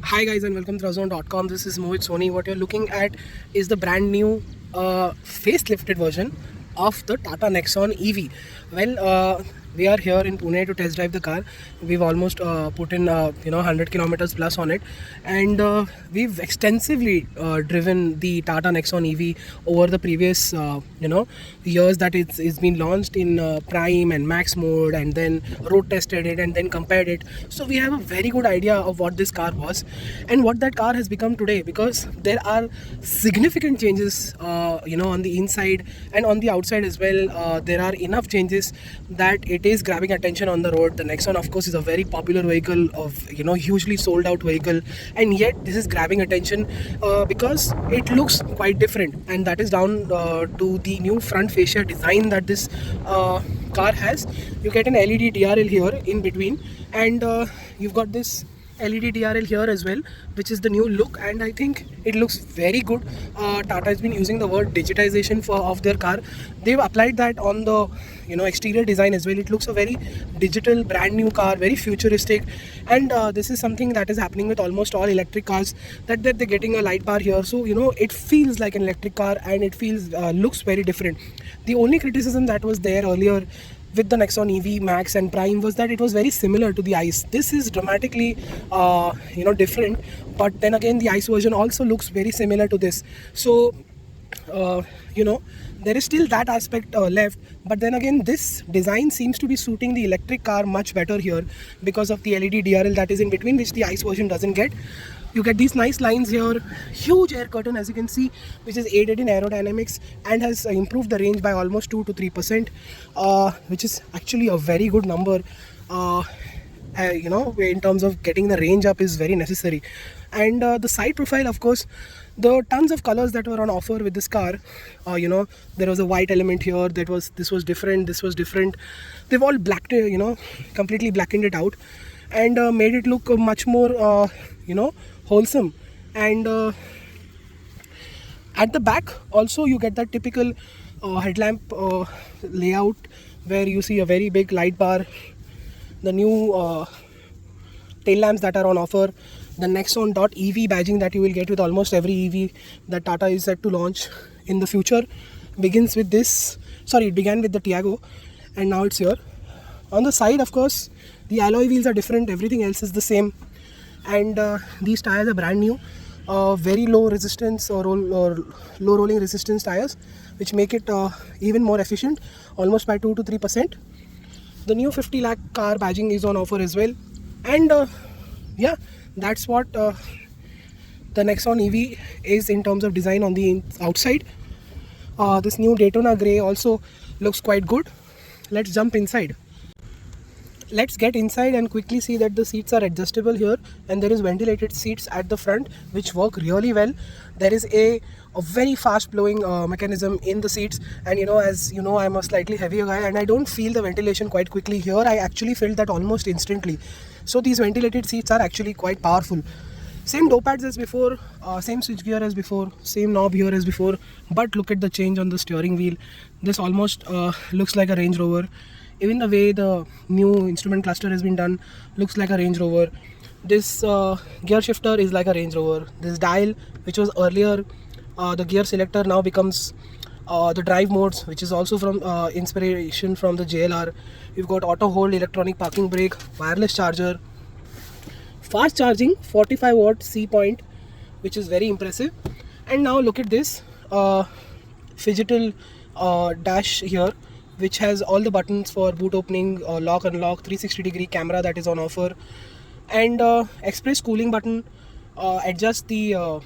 Hi guys and welcome to Razon.com. This is Mohit Soni. What you're looking at is the brand new facelifted version of the Tata Nexon EV. We are here in Pune to test drive the car. We've almost put in 100 kilometers plus on it, and we've extensively driven the Tata Nexon EV over the previous years that it's been launched in Prime and Max mode, and then road tested it and then compared it. So we have a very good idea of what this car was and what that car has become today, because there are significant changes on the inside and on the outside as well. There are enough changes that it is grabbing attention on the road. The Nexon, of course, is a very popular vehicle, of hugely sold out vehicle, and yet this is grabbing attention because it looks quite different, and that is down to the new front fascia design that this car has. You get an LED DRL here in between, and you've got this LED DRL here as well, which is the new look, and I think it looks very good. Tata has been using the word digitization of their car. They've applied that on the exterior design as well. It looks a very digital, brand new car, very futuristic, and this is something that is happening with almost all electric cars, that they're getting a light bar here, so it feels like an electric car, and it feels looks very different. The only criticism that was there earlier with the Nexon EV Max and Prime was that it was very similar to the ICE. This is dramatically different, but then again the ICE version also looks very similar to this. So there is still that aspect left, but then again this design seems to be suiting the electric car much better here because of the LED DRL that is in between, which the ICE version doesn't get. You get these nice lines here, huge air curtain as you can see, which is aided in aerodynamics and has improved the range by almost 2 to 3%, which is actually a very good number. In terms of getting the range up is very necessary. And the side profile, of course, the tons of colors that were on offer with this car. There was a white element here, this was different, this was different. They've all blacked completely blackened it out and made it look much more wholesome. And at the back also you get that typical headlamp layout, where you see a very big light bar, the new tail lamps that are on offer, the Nexon.EV badging that you will get with almost every EV that Tata is set to launch in the future. It began with the Tiago, and now it's here. On the side, of course, the alloy wheels are different, everything else is the same, and these tires are brand new, very low resistance or low rolling resistance tires, which make it even more efficient, almost by 2 to 3%. The new 50 lakh car badging is on offer as well, and that's what the Nexon EV is in terms of design on the outside. This new Daytona grey also looks quite good. Let's jump inside. Let's get inside and quickly see that the seats are adjustable here, and there is ventilated seats at the front which work really well. There is a very fast blowing mechanism in the seats, and as you know, I'm a slightly heavier guy and I don't feel the ventilation quite quickly. Here I actually felt that almost instantly. So these ventilated seats are actually quite powerful. Same door pads as before, same switch gear as before, same knob here as before, but look at the change on the steering wheel. This almost looks like a Range Rover. Even the way the new instrument cluster has been done looks like a Range Rover. This gear shifter is like a Range Rover. This dial, which was earlier the gear selector, now becomes the drive modes, which is also from inspiration from the JLR. You've got auto hold, electronic parking brake, wireless charger, fast charging, 45 watt C point, which is very impressive. And now look at this phygital dash here, which has all the buttons for boot opening, lock, unlock, 360-degree camera that is on offer, and express cooling button adjusts the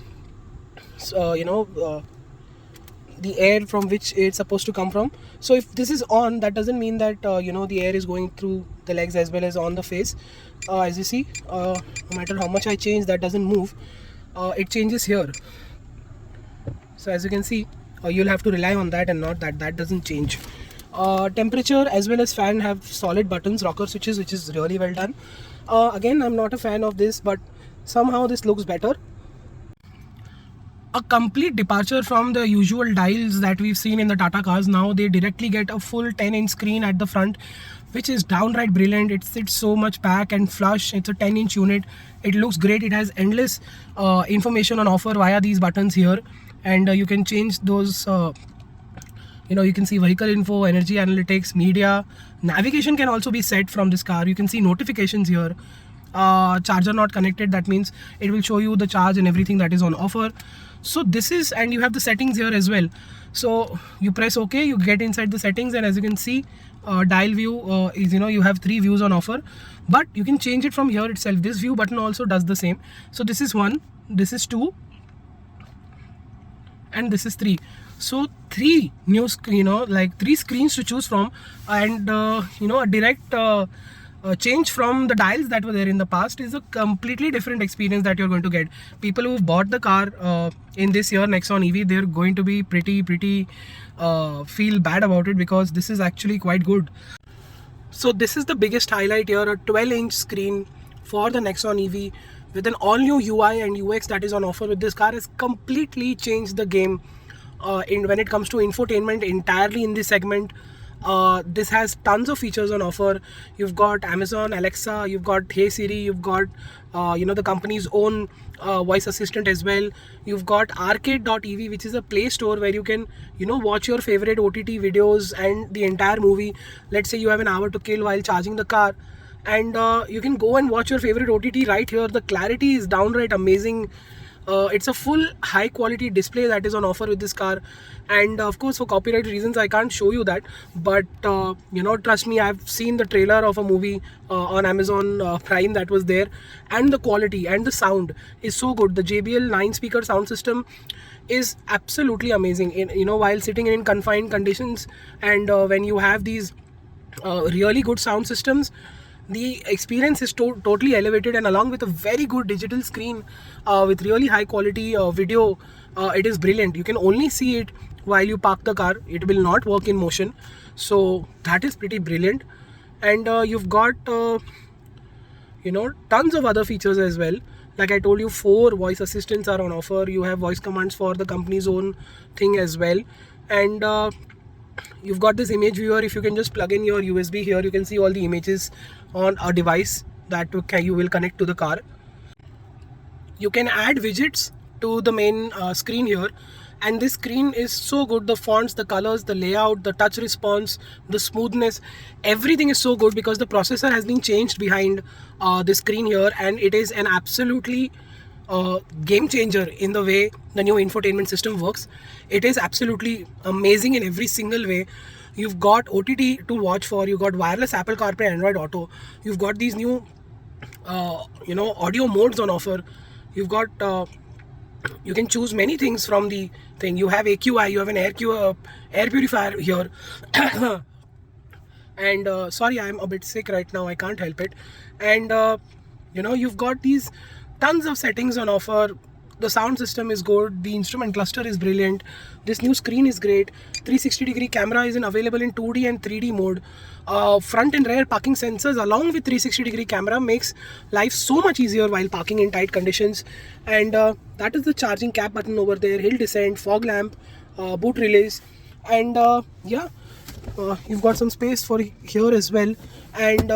the air from which it's supposed to come from. So if this is on, that doesn't mean that the air is going through the legs as well as on the face. As you see, no matter how much I change, that doesn't move. It changes here. So as you can see, you'll have to rely on that and not that doesn't change. Temperature as well as fan have solid buttons, rocker switches, which is really well done. Again, I'm not a fan of this, but somehow this looks better. a complete departure from the usual dials that we've seen in the Tata cars. Now they directly get a full 10-inch screen at the front, which is downright brilliant. It sits so much back and flush. It's a 10-inch unit. It looks great. It has endless information on offer via these buttons here, and you can change those. You can see vehicle info, energy analytics, media, navigation can also be set from this car. You can see notifications here. Charger not connected, that means it will show you the charge and everything that is on offer. So this is, and you have the settings here as well. So you press OK, you get inside the settings, and as you can see, dial view is, you have 3 views on offer, but you can change it from here itself. This view button also does the same. So this is 1, this is 2, and this is 3. So 3 new, like 3 screens to choose from, and a direct change from the dials that were there in the past is a completely different experience that you're going to get. People who've bought the car in this year Nexon EV, they're going to be pretty feel bad about it, because this is actually quite good. So this is the biggest highlight here, a 12-inch screen for the Nexon EV with an all-new UI and UX that is on offer with this car has completely changed the game when it comes to infotainment entirely in this segment. This has tons of features on offer. You've got Amazon Alexa, you've got Hey Siri, you've got the company's own voice assistant as well. You've got arcade.ev, which is a play store where you can watch your favorite OTT videos and the entire movie. Let's say you have an hour to kill while charging the car, and you can go and watch your favorite OTT right here. The clarity is downright amazing. It's a full high quality display that is on offer with this car, and of course for copyright reasons I can't show you that, but trust me, I've seen the trailer of a movie on Amazon Prime that was there, and the quality and the sound is so good. The JBL 9 speaker sound system is absolutely amazing while sitting in confined conditions, and when you have these really good sound systems, the experience is totally elevated, and along with a very good digital screen with really high quality video, it is brilliant. You can only see it while you park the car. It will not work in motion, so that is pretty brilliant. And you've got tons of other features as well. Like I told you, 4 voice assistants are on offer. You have voice commands for the company's own thing as well, and you've got this image viewer. If you can just plug in your USB here, you can see all the images on a device that you will connect to the car. You can add widgets to the main screen here, and this screen is so good. The fonts, the colors, the layout, the touch response, the smoothness, everything is so good because the processor has been changed behind the screen here, and it is an absolutely game changer in the way the new infotainment system works. It is absolutely amazing in every single way. You've got OTT to watch for, you've got wireless Apple CarPlay, Android Auto, you've got these new audio modes on offer. You've got you can choose many things from the thing. You have AQI, you have an air purifier here. And sorry, I'm a bit sick right now, I can't help it. And you've got these tons of settings on offer. The sound system is good, the instrument cluster is brilliant, this new screen is great, 360-degree camera is available in 2D and 3D mode. Front and rear parking sensors along with 360-degree camera makes life so much easier while parking in tight conditions. And that is the charging cap button over there, hill descent, fog lamp, boot release, and you've got some space for here as well. And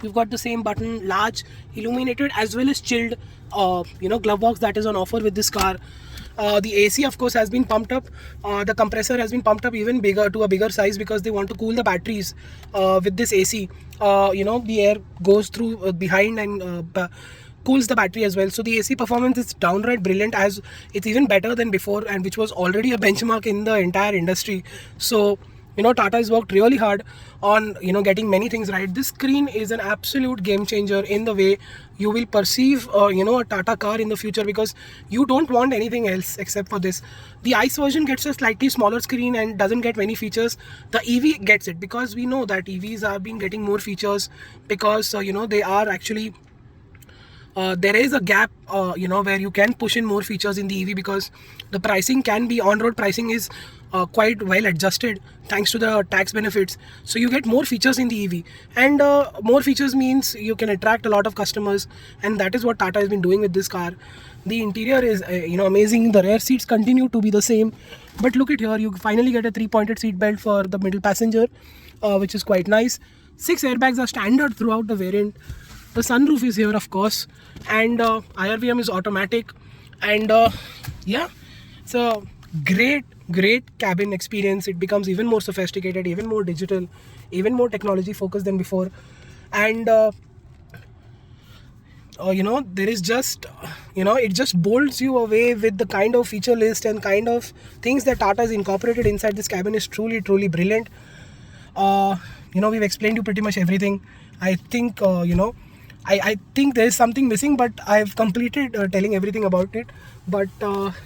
you've got the same button, large, illuminated as well as chilled glove box that is on offer with this car. The AC of course has been pumped up. The compressor has been pumped up even bigger, to a bigger size, because they want to cool the batteries with this AC. The air goes through behind and cools the battery as well. So the AC performance is downright brilliant, as it's even better than before, and which was already a benchmark in the entire industry. So Tata has worked really hard on getting many things right. This screen is an absolute game changer in the way you will perceive a Tata car in the future, because you don't want anything else except for this. The ICE version gets a slightly smaller screen and doesn't get many features. The EV gets it, because we know that EVs are been getting more features, because they are actually there is a gap, where you can push in more features in the EV, because the pricing can be, on-road pricing is quite well adjusted thanks to the tax benefits. So you get more features in the EV, and more features means you can attract a lot of customers, and that is what Tata has been doing with this car. The interior is amazing. The rear seats continue to be the same, but look at here, you finally get a 3-pointed seat belt for the middle passenger, which is quite nice. 6 airbags are standard throughout the variant. The sunroof is here, of course, and IRVM is automatic, and yeah, it's a great cabin experience. It becomes even more sophisticated, even more digital, even more technology focused than before, and there is just, it just bolts you away with the kind of feature list and kind of things that Tata has incorporated inside this cabin is truly brilliant. We've explained you pretty much everything. I think I think there is something missing, but I've completed telling everything about it. But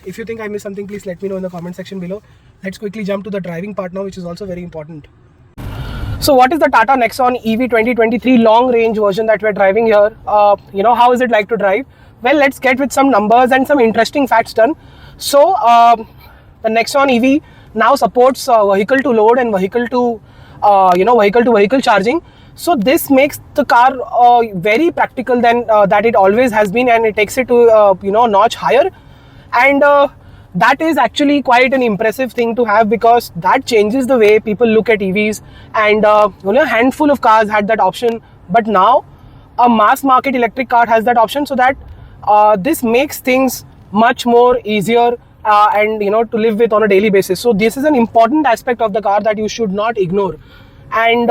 if you think I missed something, please let me know in the comment section below. Let's quickly jump to the driving part now, which is also very important. So what is the Tata Nexon EV 2023 long range version that we're driving here? How is it like to drive? Well, let's get with some numbers and some interesting facts done. So the Nexon EV now supports vehicle to load and vehicle to vehicle charging. So this makes the car very practical than that it always has been, and it takes it to notch higher, and that is actually quite an impressive thing to have, because that changes the way people look at EVs. And a handful of cars had that option, but now a mass market electric car has that option. So that this makes things much more easier and to live with on a daily basis. So this is an important aspect of the car that you should not ignore. And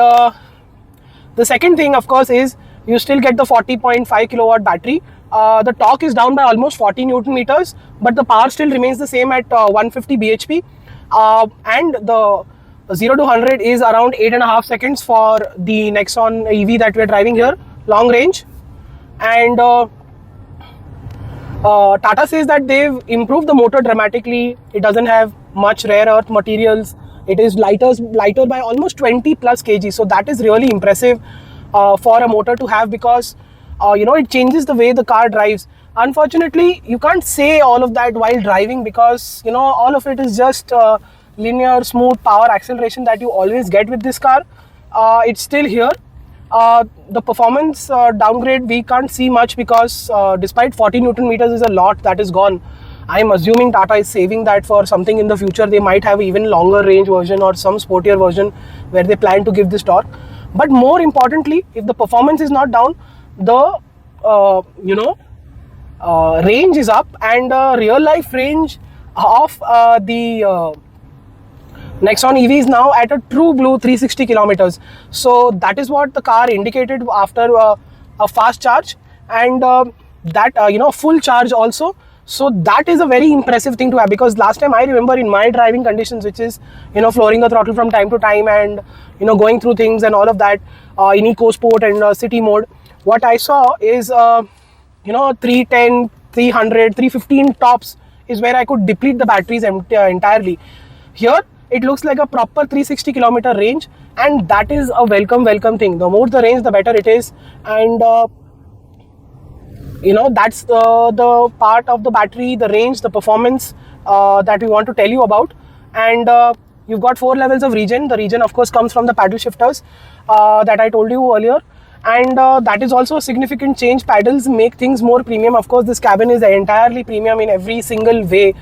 the second thing, of course, is you still get the 40.5 kilowatt battery. The torque is down by almost 40 Newton meters, but the power still remains the same at 150 bhp. And the 0 to 100 is around 8.5 seconds for the Nexon EV that we're driving here, long range. And Tata says that they've improved the motor dramatically. It doesn't have much rare earth materials. It is lighter by almost 20 plus kg. So that is really impressive for a motor to have, because it changes the way the car drives. Unfortunately, you can't say all of that while driving, because all of it is just linear, smooth power acceleration that you always get with this car. It's still here. The performance downgrade we can't see much, because despite 40 Newton meters is a lot that is gone. I'm assuming Tata is saving that for something in the future. They might have even longer range version or some sportier version where they plan to give this torque. But more importantly, if the performance is not down, the range is up, and real life range of the Nexon EV is now at a true blue 360 kilometers. So that is what the car indicated after a fast charge, and that full charge also. So that is a very impressive thing to have, because last time I remember in my driving conditions, which is flooring the throttle from time to time and going through things and all of that in eco sport and city mode, what I saw is 310, 300, 315 tops is where I could deplete the batteries entirely. Here it looks like a proper 360 kilometer range, and that is a welcome thing. The more the range, the better it is. And that's the part of the battery, the range, the performance that we want to tell you about. And you've got 4 levels of regen. The regen, of course, comes from the paddle shifters that I told you earlier, and that is also a significant change. Paddles make things more premium. Of course, this cabin is entirely premium in every single way.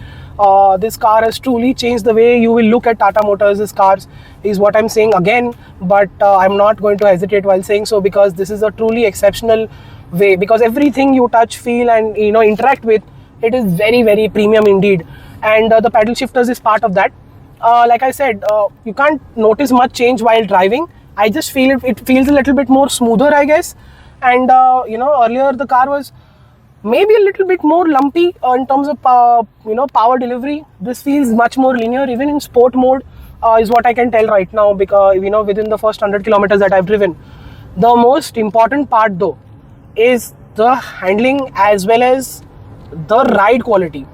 This car has truly changed the way you will look at Tata Motors' cars, is what I'm saying again. But I'm not going to hesitate while saying so, because this is a truly exceptional way, because everything you touch, feel and interact with, it is very premium indeed. And the paddle shifters is part of that. Like I said, you can't notice much change while driving. I just feel it feels a little bit more smoother, I guess. And earlier the car was maybe a little bit more lumpy in terms of power delivery. This feels much more linear, even in sport mode, is what I can tell right now, because within the first 100 kilometers that I've driven. The most important part though is the handling as well as the ride quality.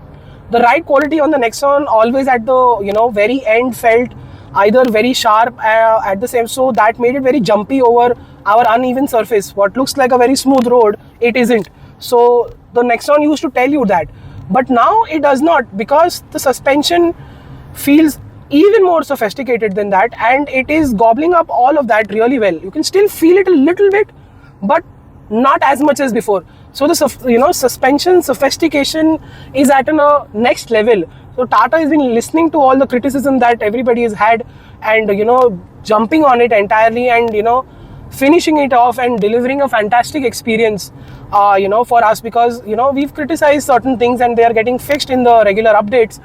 The ride quality on the Nexon always at the very end felt either very sharp at the same, so that made it very jumpy over our uneven surface. What looks like a very smooth road, it isn't. So the Nexon used to tell you that, but now it does not, because the suspension feels even more sophisticated than that, and it is gobbling up all of that really well. You can still feel it a little bit, but not as much as before. So the suspension sophistication is at a next level. So Tata has been listening to all the criticism that everybody has had, and jumping on it entirely, and finishing it off and delivering a fantastic experience for us, because we've criticized certain things and they are getting fixed in the regular updates,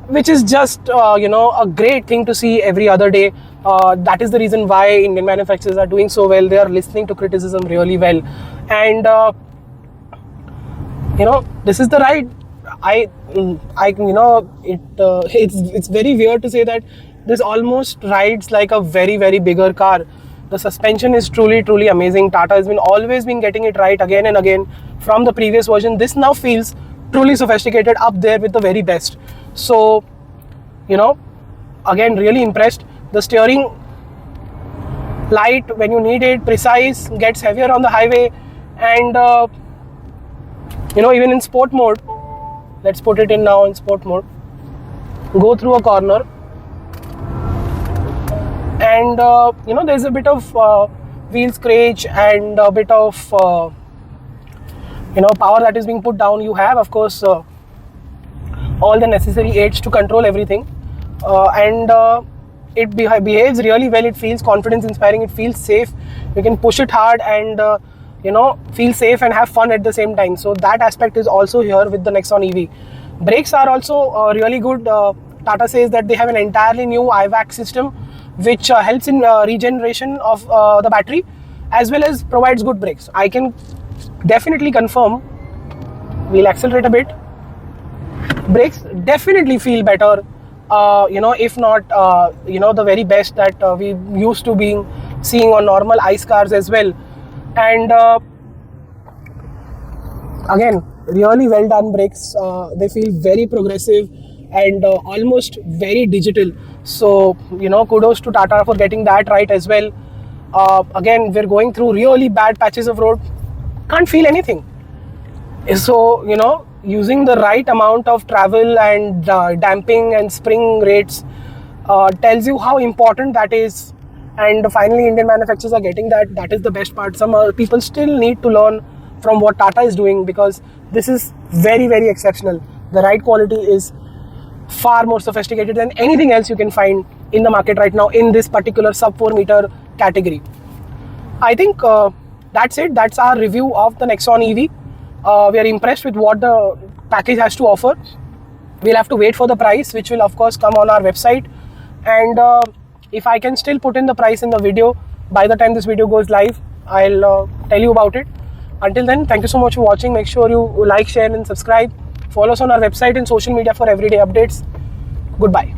which is just a great thing to see every other day. That is the reason why Indian manufacturers are doing so well. They are listening to criticism really well, and this is the ride. It's very weird to say that this almost rides like a very, very bigger car. The suspension is truly amazing. Tata has always been getting it right again and again from the previous version. This now feels truly sophisticated, up there with the very best. So again, really impressed. The steering light when you need it, precise, gets heavier on the highway, and even in sport mode, let's put it in now in sport mode, go through a corner, and there's a bit of wheel scratch and a bit of power that is being put down. You have, of course, all the necessary aids to control everything, and it behaves really well. It feels confidence inspiring, it feels safe. You can push it hard and feel safe and have fun at the same time. So that aspect is also here with the Nexon EV. Brakes are also really good. Tata says that they have an entirely new IVAC system, which helps in regeneration of the battery, as well as provides good brakes. I can definitely confirm. We'll accelerate a bit. Brakes definitely feel better, if not the very best that we used to be seeing on normal ICE cars as well. And again, really well done brakes. They feel very progressive and almost very digital. So kudos to Tata for getting that right as well. Again, we're going through really bad patches of road, can't feel anything. So using the right amount of travel and damping and spring rates tells you how important that is. And finally, Indian manufacturers are getting that. That is the best part. Some people still need to learn from what Tata is doing, because this is very, very exceptional. The ride quality is far more sophisticated than anything else you can find in the market right now in this particular sub 4 meter category. I think that's it. That's our review of the Nexon EV. We are impressed with what the package has to offer. We'll have to wait for the price, which will of course come on our website. And if I can still put in the price in the video by the time this video goes live, I'll tell you about it. Until then, thank you so much for watching. Make sure you like, share and subscribe. Follow us on our website and social media for everyday updates. Goodbye.